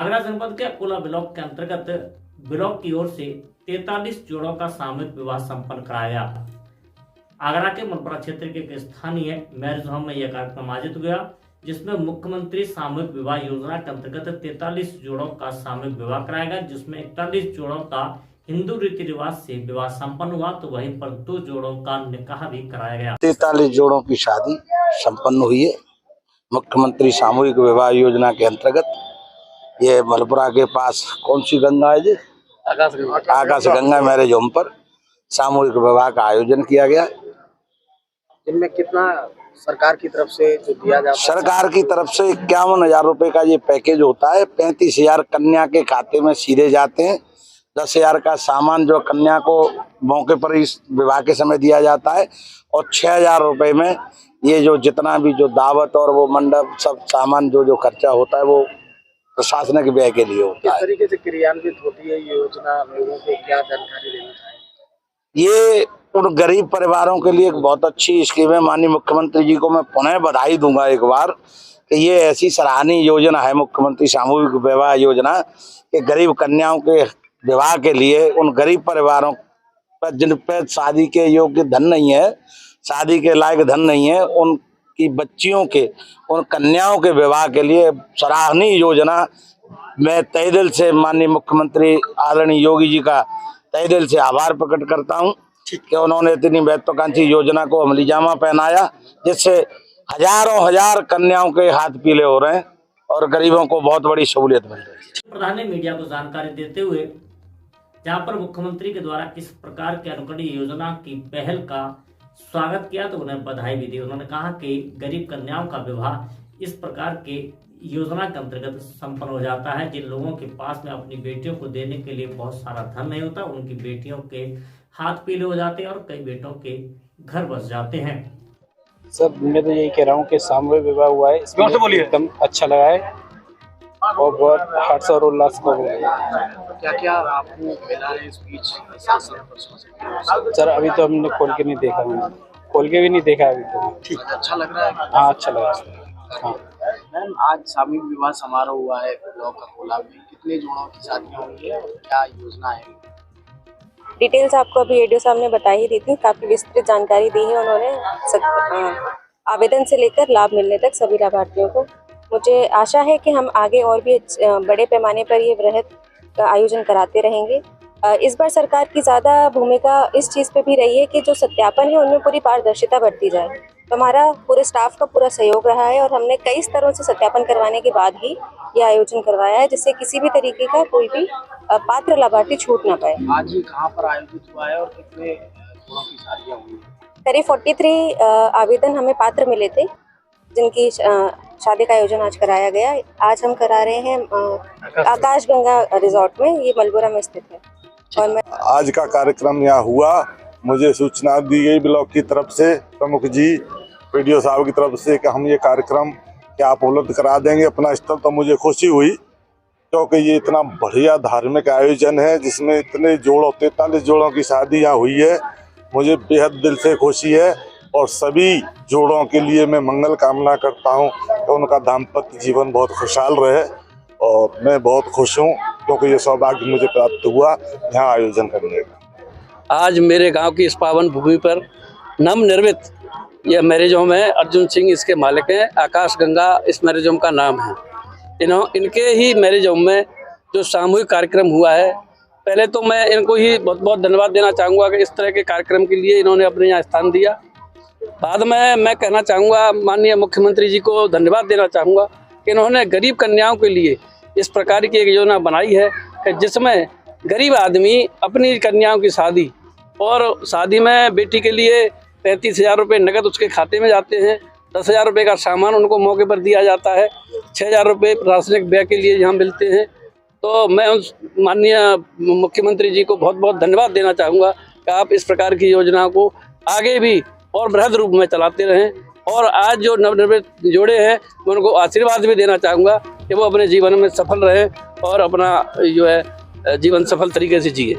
आगरा जनपद के अकोला ब्लॉक के अंतर्गत ब्लॉक की ओर से 43 जोड़ों का सामूहिक विवाह संपन्न कराया गया। आगरा के मनपुरा क्षेत्र के एक स्थानीय मैरिज होम में यह कार्यक्रम आयोजित हुआ, जिसमें मुख्यमंत्री सामूहिक विवाह योजना के अंतर्गत 43 जोड़ों का सामूहिक विवाह कराया गया, जिसमें 41 जोड़ों का हिंदू रीति रिवाज से विवाह संपन्न हुआ, तो वहीं पर 2 जोड़ों का निकाह भी कराया गया। 43 जोड़ों की शादी संपन्न हुई है मुख्यमंत्री सामूहिक विवाह योजना के अंतर्गत। ये मलपुरा के पास कौन सी गंगा है जी? आकाश गंगा मैरिज होम पर सामूहिक विवाह का आयोजन किया गया। इनमें कितना सरकार की तरफ से जो दिया जाता है? सरकार की तरफ से 51,000 रुपए का ये पैकेज होता है। 35,000 कन्या के खाते में सीधे जाते हैं। 10,000 का सामान जो कन्या को मौके पर इस विवाह के समय दिया जाता है, और 6,000 रुपए में ये जो जितना भी जो दावत और वो मंडप सब सामान जो खर्चा होता है वो प्रशासनिक व्यय के लिए होता है। किस तरीके से क्रियान्वित होती है ये योजना, लोगों को क्या जानकारी देना चाहिए? ये उन गरीब परिवारों के लिए एक बहुत अच्छी स्कीम है। माननीय मुख्यमंत्री जी को मैं पुनः बधाई दूंगा एक बार कि ये ऐसी सराहनीय योजना है मुख्यमंत्री सामूहिक विवाह योजना कि गरीब कन्याओं के विवाह के लिए उन गरीब परिवारों पर जिन पर शादी के योग्य धन नहीं है, शादी के लायक धन नहीं है, उनकी बच्चियों के उन कन्याओं के विवाह के लिए सराहनीय योजना। मैं तहे दिल से माननीय मुख्यमंत्री आदरणीय योगी जी का तहे दिल से आभार प्रकट करता हूं कि उन्होंने इतनी महत्वाकांक्षी योजना को अमली जामा पहनाया, जिससे हजार कन्याओं के हाथ पीले हो रहे हैं और गरीबों को बहुत बड़ी सहूलियत मिल रही है। प्रधान ने मीडिया को जानकारी देते हुए जहां पर मुख्यमंत्री के द्वारा किस प्रकार के अनुकरणीय योजना की पहल का स्वागत किया, तो उन्हें बधाई भी दी। उन्होंने कहा कि गरीब कन्याओं का विवाह इस प्रकार के योजना के अंतर्गत संपन्न हो जाता है। जिन लोगों के पास में अपनी बेटियों को देने के लिए बहुत सारा धन नहीं होता, उनकी बेटियों के हाथ पीले हो जाते हैं और कई बेटों के घर बस जाते हैं। सब मैं तो यही कह रहा हूँ कि सामूहिक विवाह हुआ है, इसमें एकदम अच्छा लगा है और बहुत हर्ष और उल्लास का हुआ है। क्या क्या आपको मिला है इस बीच? सर अभी तो हमने खोल के नहीं देखा, खोल के भी नहीं देखा अभी तो। ठीक, अच्छा लग रहा है? हाँ अच्छा लगा। हाँ मैम, आज सामूहिक विवाह समारोह हुआ है ब्लॉक अकोला में। कितने जोड़ों की शादियाँ हुई है, क्या योजना है? डिटेल्स आपको अभी एडीओ साहब ने बता ही दी थी, काफ़ी विस्तृत जानकारी दी है उन्होंने। आवेदन से लेकर लाभ मिलने तक सभी लाभार्थियों को। मुझे आशा है कि हम आगे और भी बड़े पैमाने पर ये वृहद आयोजन कराते रहेंगे। इस बार सरकार की ज़्यादा भूमिका इस चीज़ पे भी रही है कि जो सत्यापन है उनमें पूरी पारदर्शिता बरती जाए। तो हमारा पूरे स्टाफ का पूरा सहयोग रहा है और हमने कई स्तरों से सत्यापन करवाने के बाद ही ये आयोजन करवाया है, जिससे किसी भी तरीके का कोई भी पात्र लाभार्थी छूट ना पाए। आज ये कहाँ पर आयोजित हुआ है और कितने जोड़ों की शादियाँ हुई है? करीब 43 आवेदन हमें पात्र मिले थे, जिनकी शादी का आयोजन आज कराया गया। आज हम करा रहे हैं आकाश गंगा रिजॉर्ट में, ये मलपुरा में स्थित है। और मैं आज का कार्यक्रम यहाँ हुआ, मुझे सूचना दी गई ब्लॉक की तरफ से, प्रमुख जी पीडीओ साहब की तरफ से कि हम ये कार्यक्रम क्या आप उपलब्ध करा देंगे अपना स्थल। तो मुझे खुशी हुई क्योंकि ये इतना बढ़िया धार्मिक आयोजन है जिसमें इतने जोड़ों 43 जोड़ों की शादी यहाँ हुई है। मुझे बेहद दिल से खुशी है और सभी जोड़ों के लिए मैं मंगल कामना करता हूँ कि उनका दाम्पत्य जीवन बहुत खुशहाल रहे, और मैं बहुत खुश हूँ क्योंकि ये सौभाग्य मुझे प्राप्त हुआ यहाँ आयोजन करने का। आज मेरे गांव की इस पावन भूमि पर नवनिर्मित यह मैरिज होम है। अर्जुन सिंह इसके मालिक हैं, आकाश गंगा इस मैरिज होम का नाम है। इनके ही मैरिज होम में जो सामूहिक कार्यक्रम हुआ है, पहले तो मैं इनको ही बहुत बहुत धन्यवाद देना चाहूँगा कि इस तरह के कार्यक्रम के लिए इन्होंने अपने यहाँ स्थान दिया। बाद में मैं कहना चाहूँगा माननीय मुख्यमंत्री जी को धन्यवाद देना चाहूँगा कि इन्होंने गरीब कन्याओं के लिए इस प्रकार की एक योजना बनाई है कि जिसमें गरीब आदमी अपनी कन्याओं की शादी, और शादी में बेटी के लिए 35,000 रुपये नकद उसके खाते में जाते हैं, 10,000 रुपये का सामान उनको मौके पर दिया जाता है, 6,000 रुपये प्रशासनिक व्यय के लिए यहाँ मिलते हैं। तो मैं उस माननीय मुख्यमंत्री जी को बहुत बहुत धन्यवाद देना चाहूँगा कि आप इस प्रकार की योजना को आगे भी और बृहद रूप में चलाते रहें। और आज जो नवनिर्मित जोड़े हैं मैं उनको आशीर्वाद भी देना चाहूँगा कि वो अपने जीवन में सफल रहें और अपना जो है जीवन सफल तरीके से जिए।